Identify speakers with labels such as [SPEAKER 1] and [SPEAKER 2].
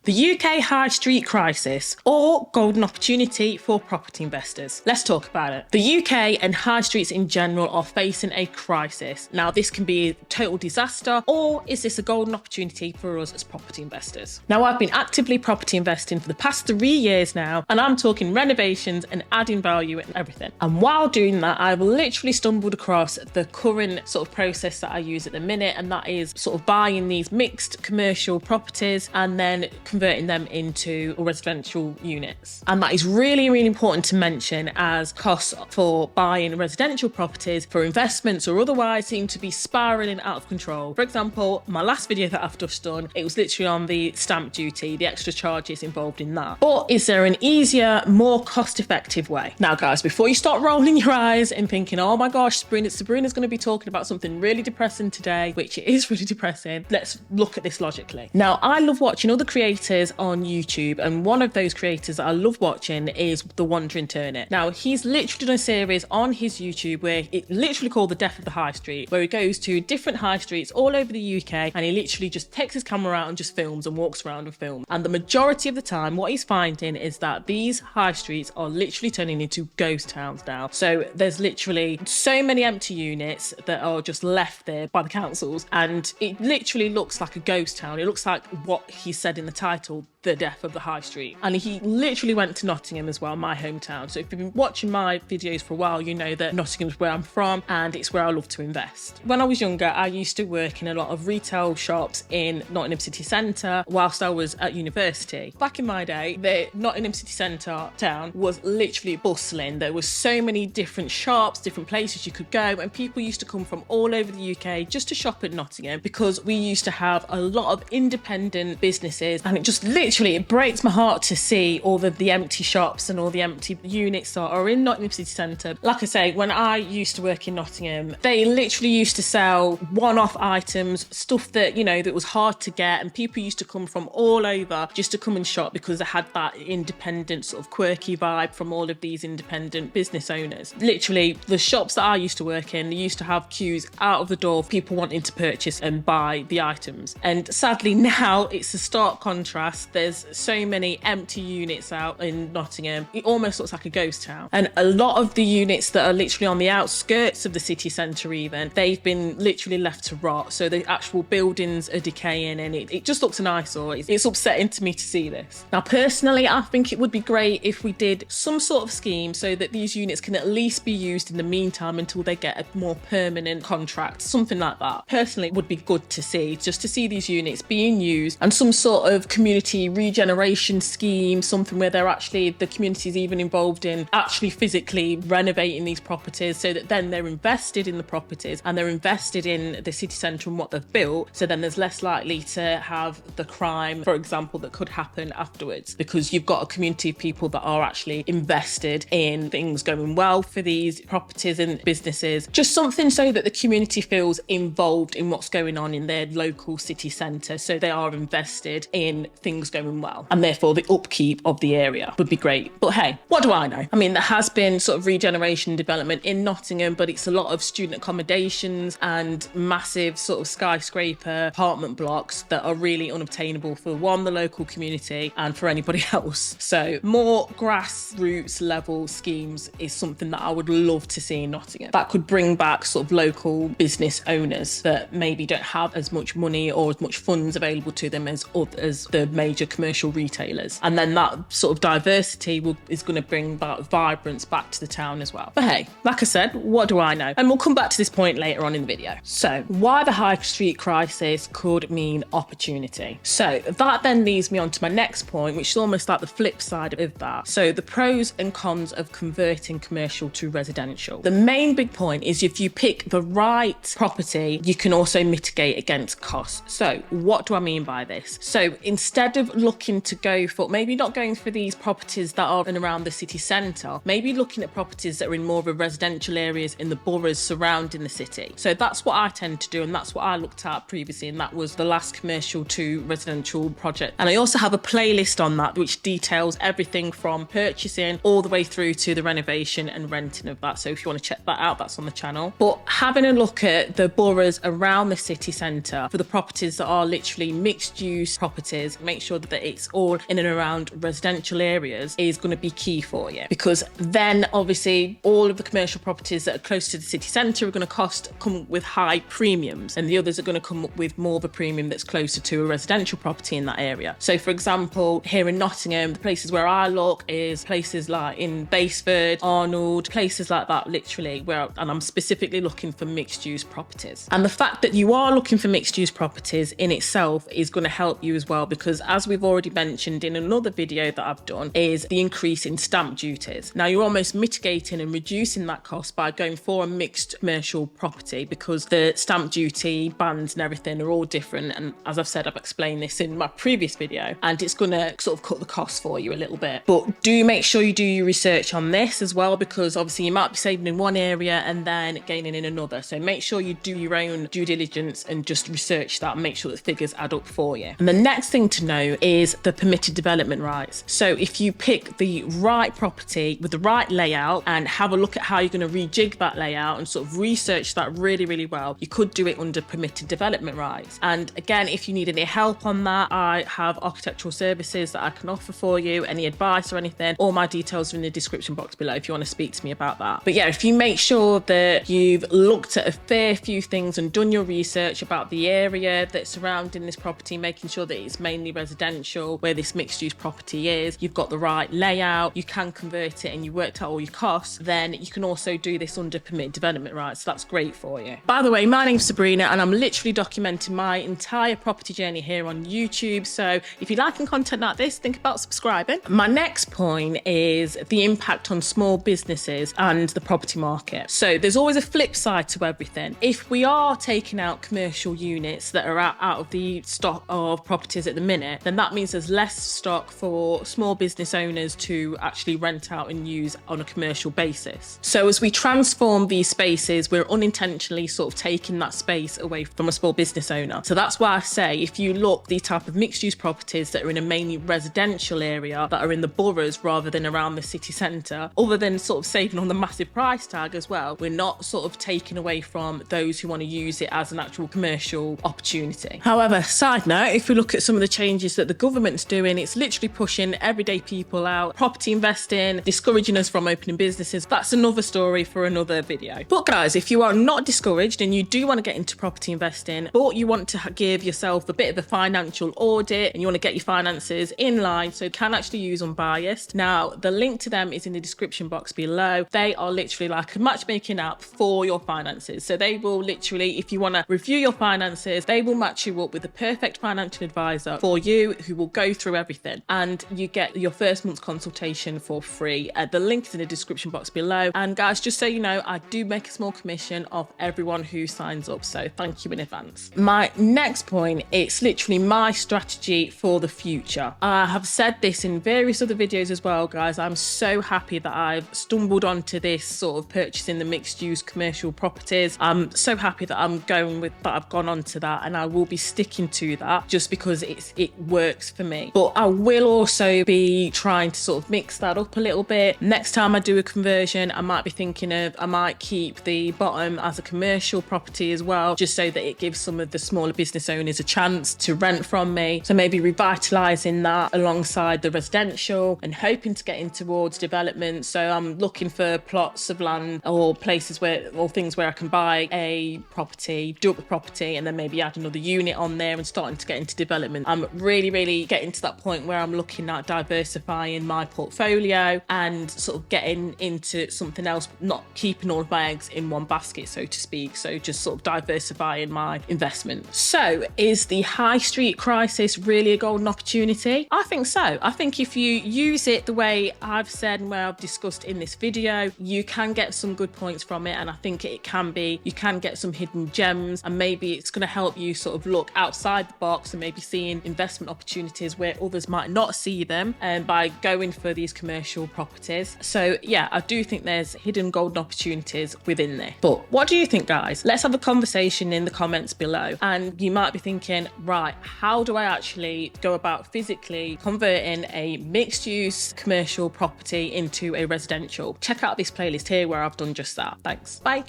[SPEAKER 1] The UK high street crisis, or golden opportunity for property investors. Let's talk about it. The UK and high streets in general are facing a crisis. Now, this can be a total disaster, or is this a golden opportunity for us as property investors? Now, I've been actively property investing for the past 3 years now, and I'm talking renovations and adding value and everything. And while doing that, I've literally stumbled across the current sort of process that I use at the minute, and that is sort of buying these mixed commercial properties and then converting them into residential units. And that is really, really important to mention, as costs for buying residential properties for investments or otherwise seem to be spiraling out of control. For example, my last video that I've just done, it was literally on the stamp duty, the extra charges involved in that. But is there an easier, more cost-effective way? Now, guys, before you start rolling your eyes and thinking, oh my gosh, Sabreena's going to be talking about something really depressing today, which it is really depressing, let's look at this logically. Now, I love watching other creators on YouTube, and one of those creators that I love watching is The Wandering Turnip. Now, he's literally done a series on his YouTube where it literally called The Death of the High Street, where he goes to different high streets all over the UK and he literally just takes his camera out and just films and walks around and films. And the majority of the time, what he's finding is that these high streets are literally turning into ghost towns now. So there's literally so many empty units that are just left there by the councils, and it literally looks like a ghost town. It looks like what he said in the title, The Death of the High Street. And he literally went to Nottingham as well, my hometown. So if you've been watching my videos for a while, you know that Nottingham's where I'm from and it's where I love to invest. When I was younger, I used to work in a lot of retail shops in Nottingham city centre whilst I was at university. Back in my day, the Nottingham city centre town was literally bustling. There were so many different shops, different places you could go, and people used to come from all over the UK just to shop at Nottingham because we used to have a lot of independent businesses, and it just literally, it breaks my heart to see all of the empty shops and all the empty units that are in Nottingham city centre. Like I say, when I used to work in Nottingham, they literally used to sell one-off items, stuff that, you know, that was hard to get, and people used to come from all over just to come and shop because they had that independent sort of quirky vibe from all of these independent business owners. Literally, the shops that I used to work in, they used to have queues out of the door of people wanting to purchase and buy the items. And sadly now it's a stark contrast. There's so many empty units out in Nottingham. It almost looks like a ghost town. And a lot of the units that are literally on the outskirts of the city centre even, they've been literally left to rot. So the actual buildings are decaying and it just looks an eyesore. It's upsetting to me to see this. Now, personally, I think it would be great if we did some sort of scheme so that these units can at least be used in the meantime until they get a more permanent contract, something like that. Personally, it would be good to see, just to see these units being used and some sort of community regeneration scheme, something where they're actually, the community is even involved in actually physically renovating these properties, so that then they're invested in the properties and they're invested in the city centre and what they've built, so then there's less likely to have the crime, for example, that could happen afterwards, because you've got a community of people that are actually invested in things going well for these properties and businesses. Just something so that the community feels involved in what's going on in their local city centre, so they are invested in things going well, and therefore the upkeep of the area would be great. But hey, what do I know? I mean, there has been sort of regeneration development in Nottingham, but it's a lot of student accommodations and massive sort of skyscraper apartment blocks that are really unobtainable for one, the local community, and for anybody else. So more grassroots level schemes is something that I would love to see in Nottingham. That could bring back sort of local business owners that maybe don't have as much money or as much funds available to them as others, the major commercial retailers. And then that sort of diversity is going to bring that vibrance back to the town as well. But hey, like I said, what do I know? And we'll come back to this point later on in the video. So why the high street crisis could mean opportunity. So that then leads me on to my next point, which is almost like the flip side of that. So the pros and cons of converting commercial to residential. The main big point is if you pick the right property, you can also mitigate against costs. So what do I mean by this? So instead of looking to go for, maybe not going for these properties that are in around the city centre, maybe looking at properties that are in more of a residential areas in the boroughs surrounding the city. So that's what I tend to do, and that's what I looked at previously, and that was the last commercial to residential project. And I also have a playlist on that which details everything from purchasing all the way through to the renovation and renting of that. So if you want to check that out, that's on the channel. But having a look at the boroughs around the city centre for the properties that are literally mixed use properties properties, make sure that it's all in and around residential areas is going to be key for you, because then obviously all of the commercial properties that are close to the city centre are going to come with high premiums, and the others are going to come up with more of a premium that's closer to a residential property in that area. So for example, here in Nottingham, the places where I look is places like in Basford, Arnold, places like that, literally, and I'm specifically looking for mixed use properties. And the fact that you are looking for mixed use properties in itself is going to help you as well, because as we've already mentioned in another video that I've done, is the increase in stamp duties. Now you're almost mitigating and reducing that cost by going for a mixed commercial property, because the stamp duty bands and everything are all different. And as I've said, I've explained this in my previous video, and it's going to sort of cut the cost for you a little bit. But do make sure you do your research on this as well, because obviously you might be saving in one area and then gaining in another. So make sure you do your own due diligence and just research that and make sure that figures add up for you. And the next thing to know is the permitted development rights. So if you pick the right property with the right layout and have a look at how you're going to rejig that layout and sort of research that really, really well, you could do it under permitted development rights. And again, if you need any help on that, I have architectural services that I can offer for you. Any advice or anything, all my details are in the description box below if you want to speak to me about that. But yeah, if you make sure that you've looked at a fair few things and done your research about the area that's surrounding this property, making sure that it's mainly residential where this mixed use property is, you've got the right layout, you can convert it, and you worked out all your costs, then you can also do this under permitted development rights. So that's great for you. By the way, my name's Sabreena and I'm literally documenting my entire property journey here on YouTube. So if you're liking content like this, think about subscribing. My next point is the impact on small businesses and the property market. So there's always a flip side to everything. If we are taking out commercial units that are out of the stock of properties at the minute, then that means there's less stock for small business owners to actually rent out and use on a commercial basis. So as we transform these spaces, we're unintentionally sort of taking that space away from a small business owner. So that's why I say, if you look the type of mixed use properties that are in a mainly residential area that are in the boroughs rather than around the city centre, other than sort of saving on the massive price tag as well, we're not sort of taking away from those who want to use it as an actual commercial opportunity. However, side note, if we look at some of the changes that the government's doing, it's literally pushing everyday people out, property investing, discouraging us from opening businesses. That's another story for another video. But guys, if you are not discouraged and you do want to get into property investing, but you want to give yourself a bit of a financial audit and you want to get your finances in line so you can actually use Unbiased, now the link to them is in the description box below. They are literally like a matchmaking app for your finances. So they will literally, if you want to review your finances, they will match you up with the perfect financial advisor for you who will go through everything, and you get your first month's consultation for free. The link is in the description box below. And guys, just so you know, I do make a small commission of everyone who signs up, so thank you in advance. My next point, it's literally my strategy for the future. I have said this in various other videos as well, guys. I'm so happy that I've stumbled onto this sort of purchasing the mixed use commercial properties. I'm so happy that I've gone onto that, and I will be sticking to that just because it works for me. But I will also be trying to sort of mix that up a little bit. Next time I do a conversion, I might be thinking of, I might keep the bottom as a commercial property as well, just so that it gives some of the smaller business owners a chance to rent from me. So maybe revitalising that alongside the residential and hoping to get in towards development. So I'm looking for plots of land or places or things where I can buy a property, do up the property, and then maybe add another unit on there and starting to get into development. I'm really getting to that point where I'm looking at diversifying my portfolio and sort of getting into something else, not keeping all of my eggs in one basket, so to speak. So just sort of diversifying my investment. So is the high street crisis really a golden opportunity? I think so. I think if you use it the way I've said and where I've discussed in this video, you can get some good points from it. And I think you can get some hidden gems, and maybe it's going to help you sort of look outside the box and maybe seeing investment opportunities where others might not see them, and by going for these commercial properties. So yeah, I do think there's hidden golden opportunities within there. But what do you think, guys? Let's have a conversation in the comments below. And you might be thinking, right, how do I actually go about physically converting a mixed use commercial property into a residential? Check out this playlist here where I've done just that. Thanks. Bye.